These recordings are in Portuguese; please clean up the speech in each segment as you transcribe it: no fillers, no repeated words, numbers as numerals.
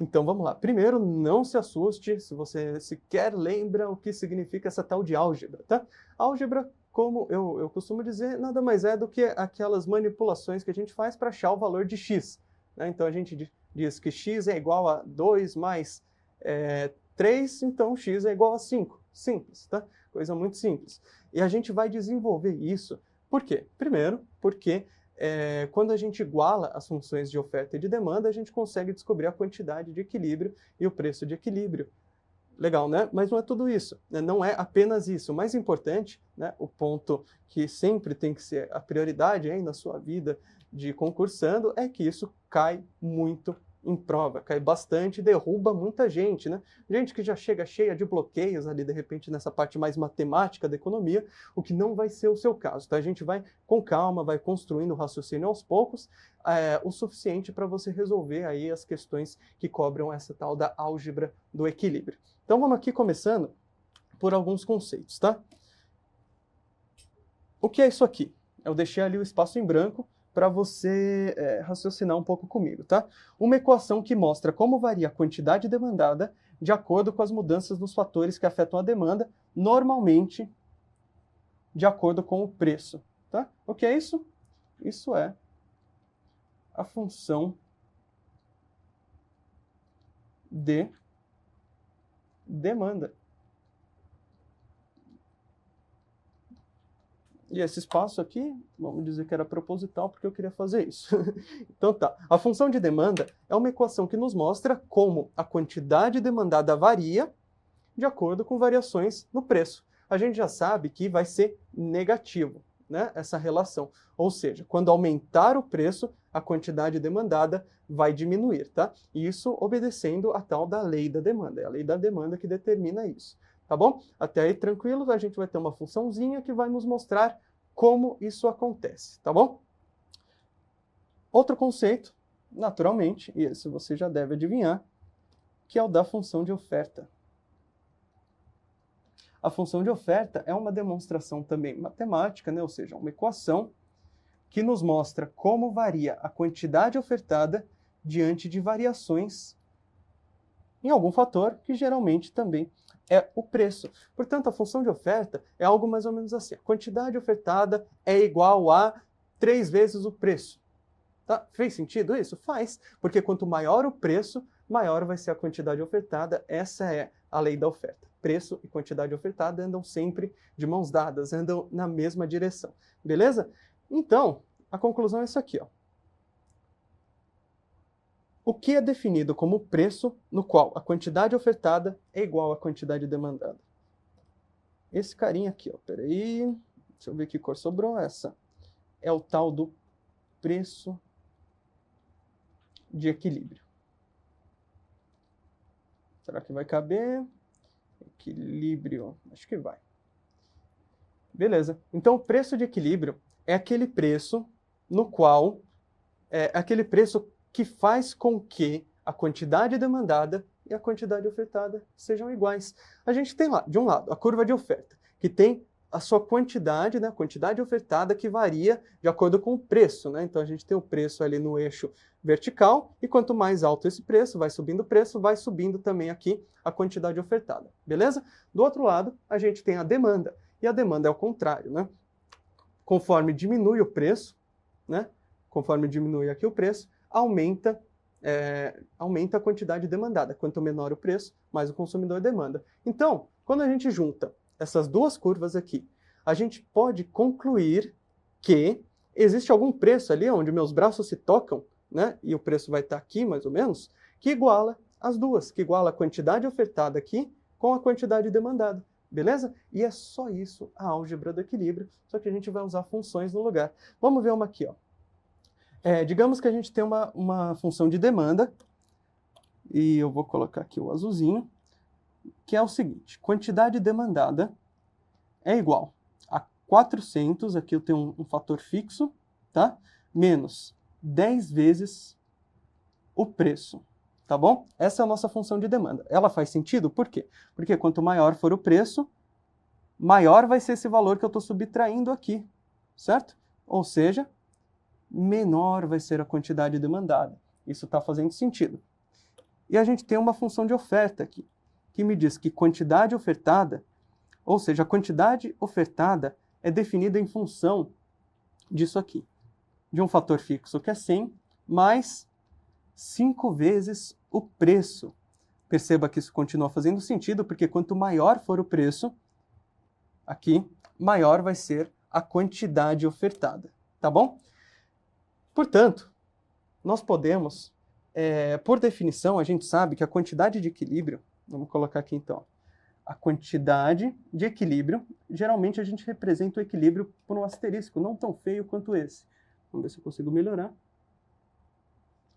Então vamos lá. Primeiro, não se assuste se você sequer lembra o que significa essa tal de álgebra, tá? Álgebra, como eu costumo dizer, nada mais é do que aquelas manipulações que a gente faz para achar o valor de x, né? Então a gente diz que x é igual a 2 mais 3, então x é igual a 5. Simples, tá? Coisa muito simples. E a gente vai desenvolver isso. Por quê? Primeiro, porque quando a gente iguala as funções de oferta e de demanda, a gente consegue descobrir a quantidade de equilíbrio e o preço de equilíbrio. Legal, né? Mas não é tudo isso, né? Não é apenas isso. O mais importante, né, o ponto que sempre tem que ser a prioridade aí na sua vida de concursando, é que isso cai muito em prova, cai bastante, derruba muita gente, né? Gente que já chega cheia de bloqueios ali, de repente, nessa parte mais matemática da economia, o que não vai ser o seu caso, tá? A gente vai com calma, vai construindo o raciocínio aos poucos, o suficiente para você resolver aí as questões que cobram essa tal da álgebra do equilíbrio. Então vamos aqui começando por alguns conceitos, tá? O que é isso aqui? Eu deixei ali o espaço em branco para você raciocinar um pouco comigo, tá? Uma equação que mostra como varia a quantidade demandada de acordo com as mudanças nos fatores que afetam a demanda, normalmente de acordo com o preço, tá? O que é isso? Isso é a função de demanda. E esse espaço aqui, vamos dizer que era proposital, porque eu queria fazer isso. Então tá, a função de demanda é uma equação que nos mostra como a quantidade demandada varia de acordo com variações no preço. A gente já sabe que vai ser negativo, né, essa relação. Ou seja, quando aumentar o preço, a quantidade demandada vai diminuir, tá? E isso obedecendo a tal da lei da demanda. É a lei da demanda que determina isso. Tá bom? Até aí tranquilo, a gente vai ter uma funçãozinha que vai nos mostrar como isso acontece, tá bom? Outro conceito, naturalmente, e esse você já deve adivinhar, que é o da função de oferta. A função de oferta é uma demonstração também matemática, né? Ou seja, uma equação que nos mostra como varia a quantidade ofertada diante de variações em algum fator, que geralmente também é o preço. Portanto, a função de oferta é algo mais ou menos assim. A quantidade ofertada é igual a 3 vezes o preço. Tá? Fez sentido isso? Faz. Porque quanto maior o preço, maior vai ser a quantidade ofertada. Essa é a lei da oferta. Preço e quantidade ofertada andam sempre de mãos dadas, andam na mesma direção. Beleza? Então, a conclusão é isso aqui, ó. O que é definido como preço no qual a quantidade ofertada é igual à quantidade demandada? Esse carinha aqui, ó, peraí, deixa eu ver que cor sobrou, essa. É o tal do preço de equilíbrio. Será que vai caber? Equilíbrio, acho que vai. Beleza, então o preço de equilíbrio é aquele preço no qual, aquele preço que faz com que a quantidade demandada e a quantidade ofertada sejam iguais. A gente tem lá, de um lado, a curva de oferta, que tem a sua quantidade, né, a quantidade ofertada que varia de acordo com o preço, né? Então a gente tem o preço ali no eixo vertical, e quanto mais alto esse preço, vai subindo o preço, vai subindo também aqui a quantidade ofertada, beleza? Do outro lado, a gente tem a demanda, e a demanda é o contrário, né? Conforme diminui o preço, né? Conforme diminui aqui o preço, aumenta a quantidade demandada. Quanto menor o preço, mais o consumidor demanda. Então, quando a gente junta essas duas curvas aqui, a gente pode concluir que existe algum preço ali onde meus braços se tocam, né? E o preço vai estar aqui, mais ou menos, que iguala as duas, que iguala a quantidade ofertada aqui com a quantidade demandada. Beleza? E é só isso a álgebra do equilíbrio, só que a gente vai usar funções no lugar. Vamos ver uma aqui, ó. Digamos que a gente tem uma função de demanda, e eu vou colocar aqui o azulzinho, que é o seguinte: quantidade demandada é igual a 400, aqui eu tenho um fator fixo, tá? Menos 10 vezes o preço, tá bom? Essa é a nossa função de demanda. Ela faz sentido? Por quê? Porque quanto maior for o preço, maior vai ser esse valor que eu estou subtraindo aqui, certo? Ou seja, menor vai ser a quantidade demandada. Isso está fazendo sentido. E a gente tem uma função de oferta aqui, que me diz que quantidade ofertada, ou seja, a quantidade ofertada é definida em função disso aqui, de um fator fixo que é 100, mais 5 vezes o preço. Perceba que isso continua fazendo sentido, porque quanto maior for o preço, aqui, maior vai ser a quantidade ofertada, tá bom? Portanto, nós podemos, por definição, a gente sabe que a quantidade de equilíbrio, vamos colocar aqui então, a quantidade de equilíbrio, geralmente a gente representa o equilíbrio por um asterisco, não tão feio quanto esse. Vamos ver se eu consigo melhorar.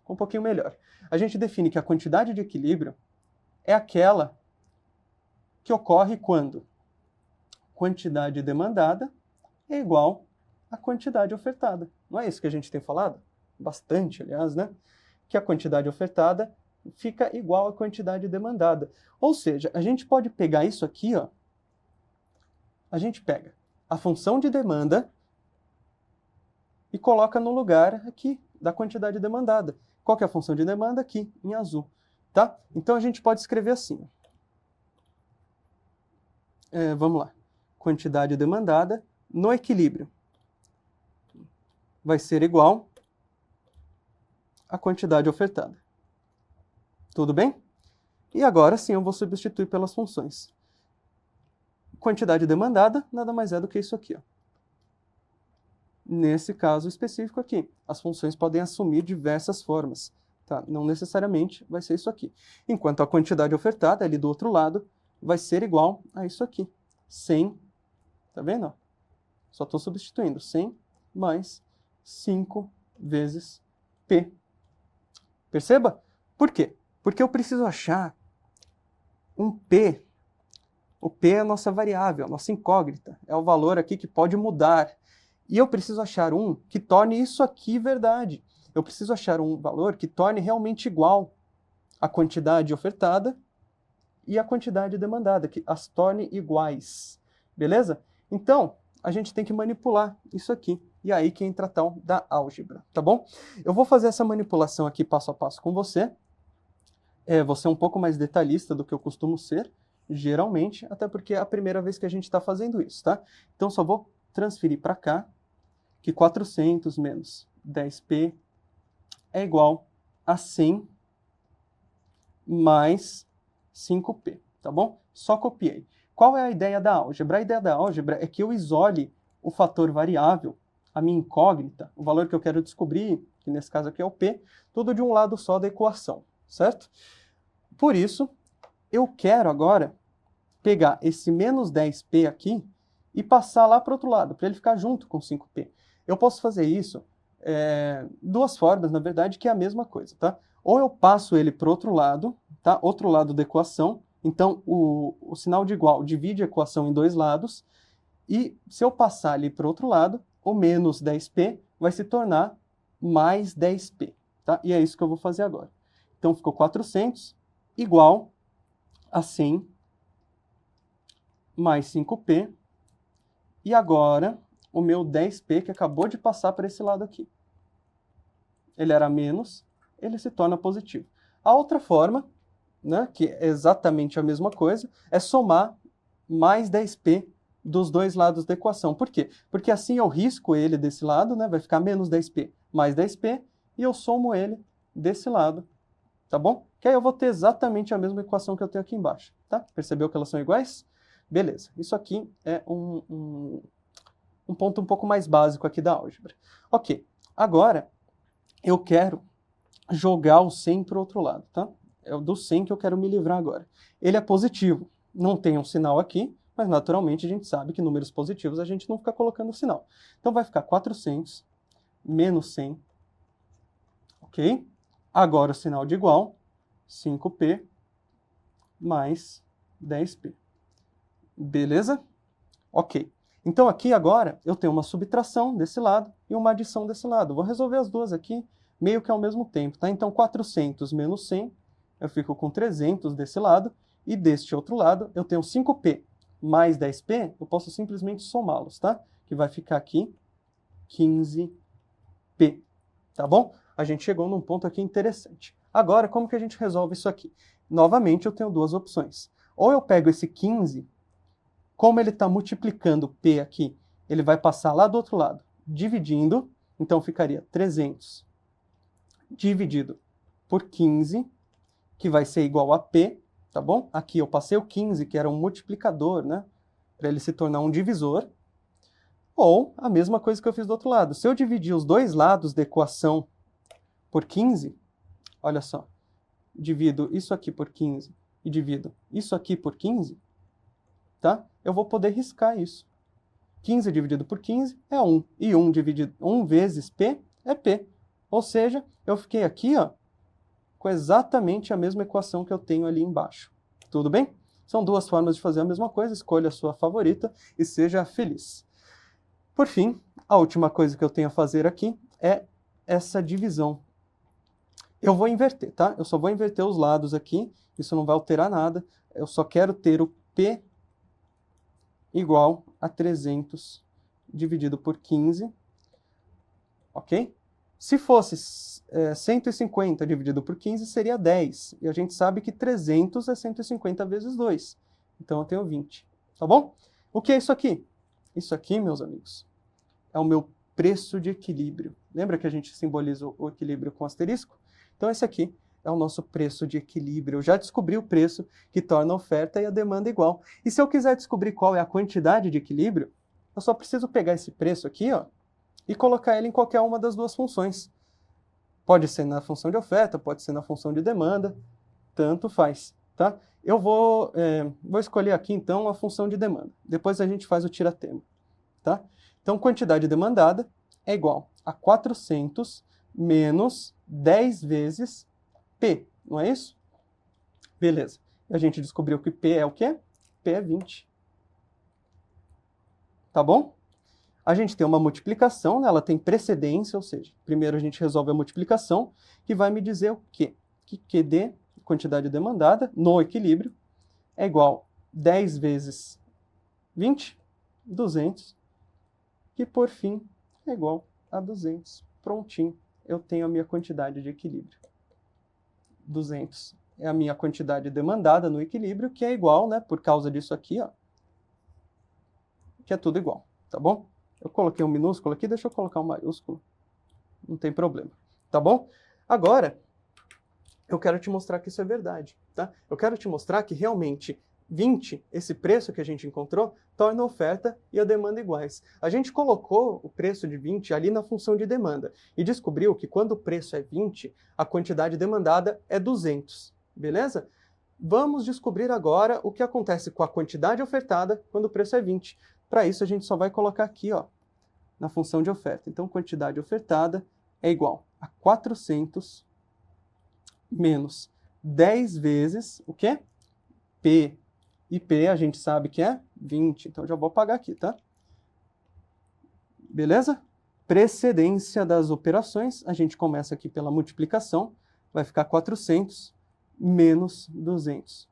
Um pouquinho melhor. A gente define que a quantidade de equilíbrio é aquela que ocorre quando quantidade demandada é igual à quantidade ofertada. Não é isso que a gente tem falado? Bastante, aliás, né? Que a quantidade ofertada fica igual à quantidade demandada. Ou seja, a gente pode pegar isso aqui, ó. A gente pega a função de demanda e coloca no lugar aqui da quantidade demandada. Qual que é a função de demanda? Aqui, em azul. Tá? Então a gente pode escrever assim. Vamos lá. Quantidade demandada no equilíbrio vai ser igual à quantidade ofertada. Tudo bem? E agora sim eu vou substituir pelas funções. Quantidade demandada nada mais é do que isso aqui, ó. Nesse caso específico aqui, as funções podem assumir diversas formas. Tá? Não necessariamente vai ser isso aqui. Enquanto a quantidade ofertada, ali do outro lado, vai ser igual a isso aqui. 100, tá vendo? Só estou substituindo. 100 mais 5 vezes P. Perceba? Por quê? Porque eu preciso achar um P. O P é a nossa variável, a nossa incógnita. É o valor aqui que pode mudar. E eu preciso achar um que torne isso aqui verdade. Eu preciso achar um valor que torne realmente igual a quantidade ofertada e a quantidade demandada, que as torne iguais. Beleza? Então, a gente tem que manipular isso aqui. E aí que entra a tal da álgebra, tá bom? Eu vou fazer essa manipulação aqui passo a passo com você. Vou ser um pouco mais detalhista do que eu costumo ser, geralmente, até porque é a primeira vez que a gente está fazendo isso, tá? Então, só vou transferir para cá que 400 menos 10p é igual a 100 mais 5p, tá bom? Só copiei. Qual é a ideia da álgebra? A ideia da álgebra é que eu isole o fator variável, a minha incógnita, o valor que eu quero descobrir, que nesse caso aqui é o p, tudo de um lado só da equação, certo? Por isso, eu quero agora pegar esse menos 10p aqui e passar lá para o outro lado, para ele ficar junto com 5p. Eu posso fazer isso duas formas, na verdade, que é a mesma coisa, tá? Ou eu passo ele para o outro lado, tá? Outro lado da equação. Então, o sinal de igual divide a equação em dois lados. E se eu passar ali para o outro lado, o menos 10p vai se tornar mais 10p, tá? E é isso que eu vou fazer agora. Então, ficou 400 igual a 100 mais 5p. E agora, o meu 10p que acabou de passar para esse lado aqui. Ele era menos, ele se torna positivo. A outra forma, né, que é exatamente a mesma coisa, é somar mais 10p dos dois lados da equação. Por quê? Porque assim eu risco ele desse lado, né, vai ficar menos 10p mais 10p, e eu somo ele desse lado, tá bom? Que aí eu vou ter exatamente a mesma equação que eu tenho aqui embaixo, tá? Percebeu que elas são iguais? Beleza. Isso aqui é um ponto um pouco mais básico aqui da álgebra. Ok, agora eu quero jogar o 100 para o outro lado, tá? É o do 100 que eu quero me livrar agora. Ele é positivo, não tem um sinal aqui, mas naturalmente a gente sabe que números positivos a gente não fica colocando o sinal. Então vai ficar 400 menos 100, ok? Agora o sinal de igual, 5p mais 10p. Beleza? Ok. Então aqui agora eu tenho uma subtração desse lado e uma adição desse lado. Vou resolver as duas aqui meio que ao mesmo tempo, tá? Então 400 menos 100, eu fico com 300 desse lado, e deste outro lado eu tenho 5p mais 10p, eu posso simplesmente somá-los, tá? Que vai ficar aqui 15p, tá bom? a gente chegou num ponto aqui interessante. Agora, como que a gente resolve isso aqui? Novamente, eu tenho duas opções. Ou eu pego esse 15, como ele está multiplicando P aqui, ele vai passar lá do outro lado, dividindo, então ficaria 300 dividido por 15, que vai ser igual a P, tá bom? Aqui eu passei o 15, que era um multiplicador, né? Para ele se tornar um divisor. Ou a mesma coisa que eu fiz do outro lado. Se eu dividir os dois lados da equação por 15, olha só, divido isso aqui por 15 e divido isso aqui por 15, tá? Eu vou poder riscar isso. 15 dividido por 15 é 1, e 1 vezes P é P. Ou seja, eu fiquei aqui, ó, com exatamente a mesma equação que eu tenho ali embaixo. Tudo bem? São duas formas de fazer a mesma coisa, escolha a sua favorita e seja feliz. Por fim, a última coisa que eu tenho a fazer aqui é essa divisão. Eu vou inverter, tá? Eu só vou inverter os lados aqui, isso não vai alterar nada. Eu só quero ter o P igual a 300 dividido por 15, ok? Se fosse 150 dividido por 15, seria 10. E a gente sabe que 300 é 150 vezes 2. Então eu tenho 20, tá bom? O que é isso aqui? Isso aqui, meus amigos, é o meu preço de equilíbrio. Lembra que a gente simboliza o equilíbrio com asterisco? Então esse aqui é o nosso preço de equilíbrio. Eu já descobri o preço que torna a oferta e a demanda igual. E se eu quiser descobrir qual é a quantidade de equilíbrio, eu só preciso pegar esse preço aqui, ó, e colocar ele em qualquer uma das duas funções. Pode ser na função de oferta, pode ser na função de demanda, tanto faz, tá? Eu vou escolher aqui, então, a função de demanda. Depois a gente faz o tira-termo, tá? Então, quantidade demandada é igual a 400 menos 10 vezes P, não é isso? Beleza. E a gente descobriu que P é o quê? P é 20. Tá bom? A gente tem uma multiplicação, né? Ela tem precedência, ou seja, primeiro a gente resolve a multiplicação, que vai me dizer o quê? Que QD, quantidade demandada, no equilíbrio, é igual a 10 vezes 20, 200, que por fim é igual a 200. Prontinho, eu tenho a minha quantidade de equilíbrio. 200 é a minha quantidade demandada no equilíbrio, que é igual, né, por causa disso aqui, ó, que é tudo igual, tá bom? Eu coloquei um minúsculo aqui, deixa eu colocar um maiúsculo. Não tem problema, tá bom? Agora, eu quero te mostrar que isso é verdade, tá? Eu quero te mostrar que realmente 20, esse preço que a gente encontrou, torna a oferta e a demanda iguais. A gente colocou o preço de 20 ali na função de demanda e descobriu que quando o preço é 20, a quantidade demandada é 200, beleza? Vamos descobrir agora o que acontece com a quantidade ofertada quando o preço é 20. Para isso, a gente só vai colocar aqui, ó, na função de oferta. Então, quantidade ofertada é igual a 400 menos 10 vezes o quê? P. E P a gente sabe que é 20. Então, já vou apagar aqui, tá? Beleza? Precedência das operações. A gente começa aqui pela multiplicação. Vai ficar 400 menos 200.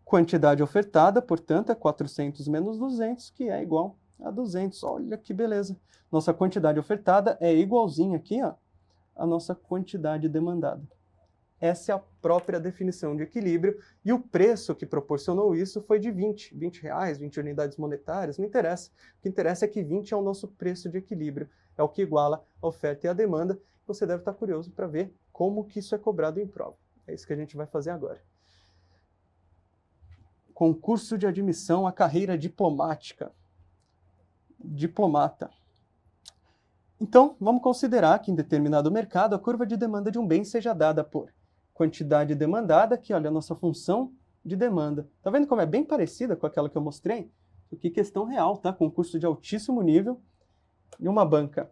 Quantidade ofertada, portanto, é 400 menos 200, que é igual a 200. Olha que beleza. Nossa quantidade ofertada é igualzinha aqui, ó, à nossa quantidade demandada. Essa é a própria definição de equilíbrio, e o preço que proporcionou isso foi de 20 reais, 20 unidades monetárias, não interessa. O que interessa é que 20 é o nosso preço de equilíbrio, é o que iguala a oferta e a demanda. Você deve estar curioso para ver como que isso é cobrado em prova. É isso que a gente vai fazer agora. Concurso de admissão à carreira diplomática. Diplomata. Então, vamos considerar que em determinado mercado a curva de demanda de um bem seja dada por quantidade demandada, que olha a nossa função de demanda. Tá vendo como é bem parecida com aquela que eu mostrei? Isso aqui é questão real, tá? Concurso de altíssimo nível e uma banca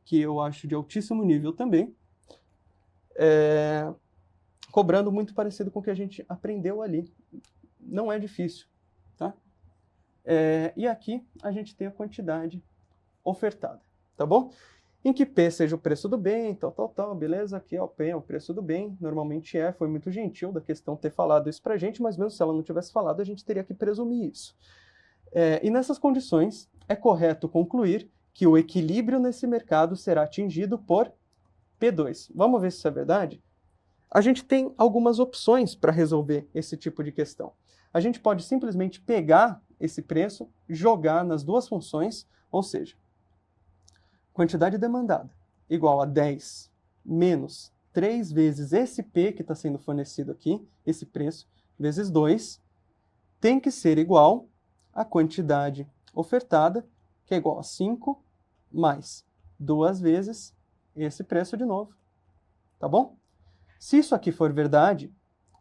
que eu acho de altíssimo nível também, cobrando muito parecido com o que a gente aprendeu ali. Não é difícil, tá? E aqui a gente tem a quantidade ofertada, tá bom? Em que P seja o preço do bem, tal, beleza? Aqui, ó, P é o preço do bem, normalmente foi muito gentil da questão ter falado isso pra gente, mas mesmo se ela não tivesse falado, a gente teria que presumir isso. E nessas condições, é correto concluir que o equilíbrio nesse mercado será atingido por P2. Vamos ver se isso é verdade? A gente tem algumas opções para resolver esse tipo de questão. A gente pode simplesmente pegar esse preço, jogar nas duas funções, ou seja, quantidade demandada igual a 10 menos 3 vezes esse P que está sendo fornecido aqui, esse preço, vezes 2, tem que ser igual à quantidade ofertada, que é igual a 5 mais 2 vezes esse preço de novo. Tá bom? Se isso aqui for verdade,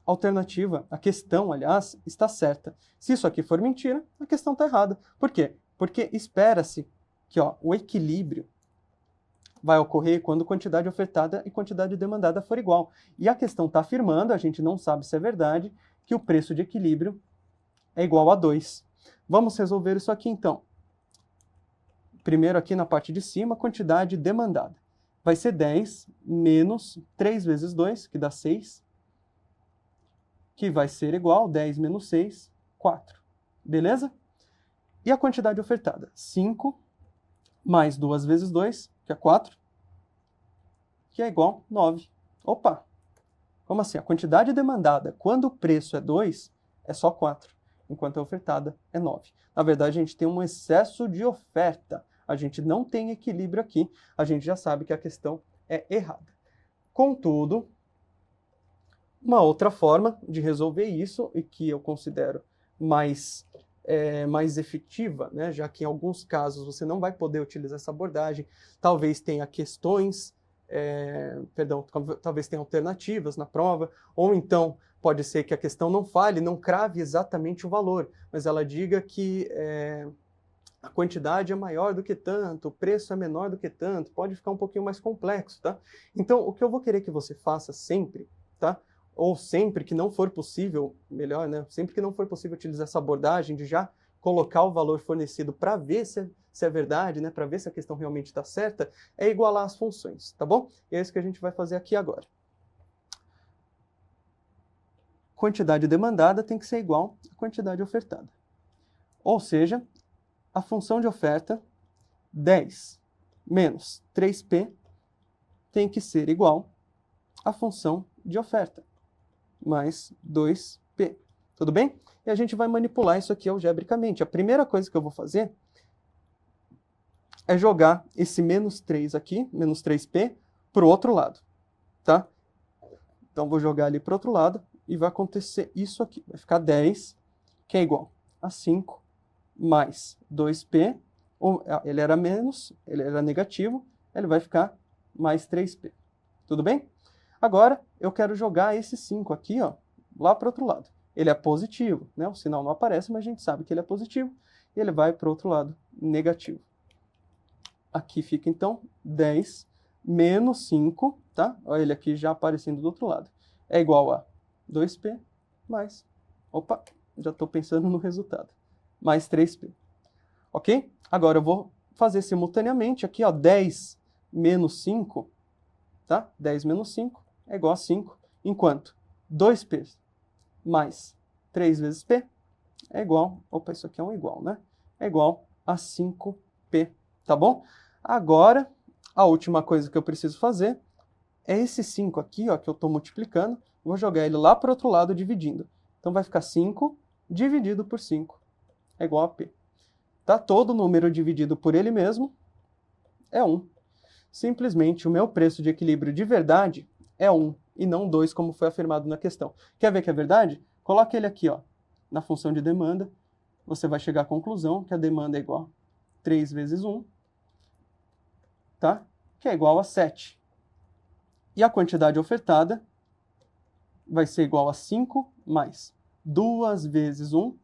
a alternativa, a questão, aliás, está certa. Se isso aqui for mentira, a questão está errada. Por quê? Porque espera-se que o equilíbrio vai ocorrer quando quantidade ofertada e quantidade demandada for igual. E a questão está afirmando, a gente não sabe se é verdade, que o preço de equilíbrio é igual a 2. Vamos resolver isso aqui então. Primeiro aqui na parte de cima, quantidade demandada. Vai ser 10 menos 3 vezes 2, que dá 6, que vai ser igual a 10 menos 6, 4. Beleza? E a quantidade ofertada? 5 mais 2 vezes 2, que é 4, que é igual a 9. Opa! Como assim? A quantidade demandada, quando o preço é 2, é só 4, enquanto a ofertada é 9. Na verdade, a gente tem um excesso de oferta. A gente não tem equilíbrio aqui. A gente já sabe que a questão é errada. Contudo, uma outra forma de resolver isso, e que eu considero mais efetiva, né? Já que em alguns casos você não vai poder utilizar essa abordagem, talvez tenha questões, talvez tenha alternativas na prova, ou então pode ser que a questão não fale, não crave exatamente o valor, mas ela diga que a quantidade é maior do que tanto, o preço é menor do que tanto, pode ficar um pouquinho mais complexo, tá? Então, o que eu vou querer que você faça sempre, tá? Ou sempre que não for possível, melhor, né? Sempre que não for possível utilizar essa abordagem de já colocar o valor fornecido para ver se é verdade, né? Para ver se a questão realmente está certa, é igualar as funções, tá bom? E é isso que a gente vai fazer aqui agora. Quantidade demandada tem que ser igual à quantidade ofertada. Ou seja, a função de oferta, 10 menos 3P, tem que ser igual à função de oferta, mais 2P. Tudo bem? E a gente vai manipular isso aqui algebricamente. A primeira coisa que eu vou fazer é jogar esse menos 3 aqui, menos 3P, para o outro lado, tá? Então, vou jogar ali para o outro lado e vai acontecer isso aqui. Vai ficar 10, que é igual a 5 mais 2P, ele era menos, ele era negativo, ele vai ficar mais 3P. Tudo bem? Agora, eu quero jogar esse 5 aqui, lá para o outro lado. Ele é positivo, né? O sinal não aparece, mas a gente sabe que ele é positivo, e ele vai para o outro lado, negativo. Aqui fica, então, 10 menos 5, tá? Olha ele aqui já aparecendo do outro lado. É igual a 2P mais... Opa, já estou pensando no resultado. Mais 3P. Ok? Agora eu vou fazer simultaneamente aqui, 10 menos 5, tá? 10 menos 5 é igual a 5, enquanto 2P mais 3 vezes P é igual... Opa, isso aqui é um igual, né? É igual a 5P, tá bom? Agora, a última coisa que eu preciso fazer é esse 5 aqui, que eu estou multiplicando, vou jogar ele lá para o outro lado dividindo. Então vai ficar 5 dividido por 5 é igual a P. Tá? Todo número dividido por ele mesmo é 1. Simplesmente o meu preço de equilíbrio de verdade é 1 e não 2, como foi afirmado na questão. Quer ver que é verdade? Coloque ele aqui, na função de demanda. Você vai chegar à conclusão que a demanda é igual a 3 vezes 1, tá? Que é igual a 7. E a quantidade ofertada vai ser igual a 5 mais 2 vezes 1,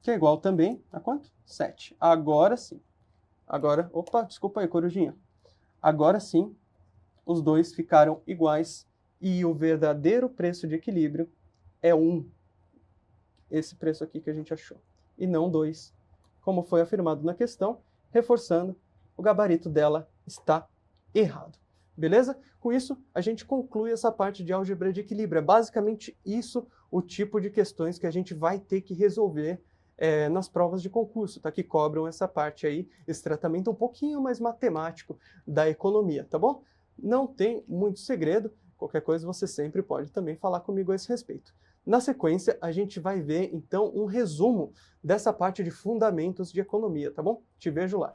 que é igual também a quanto? 7. Agora sim. Agora, opa, desculpa aí, corujinha. Agora sim, os dois ficaram iguais e o verdadeiro preço de equilíbrio é 1. Esse preço aqui que a gente achou. E não 2, como foi afirmado na questão, reforçando, o gabarito dela está errado. Beleza? Com isso, a gente conclui essa parte de álgebra de equilíbrio. É basicamente isso o tipo de questões que a gente vai ter que resolver nas provas de concurso, tá? Que cobram essa parte aí, esse tratamento um pouquinho mais matemático da economia, tá bom? Não tem muito segredo, qualquer coisa você sempre pode também falar comigo a esse respeito. Na sequência, a gente vai ver, então, um resumo dessa parte de fundamentos de economia, tá bom? Te vejo lá.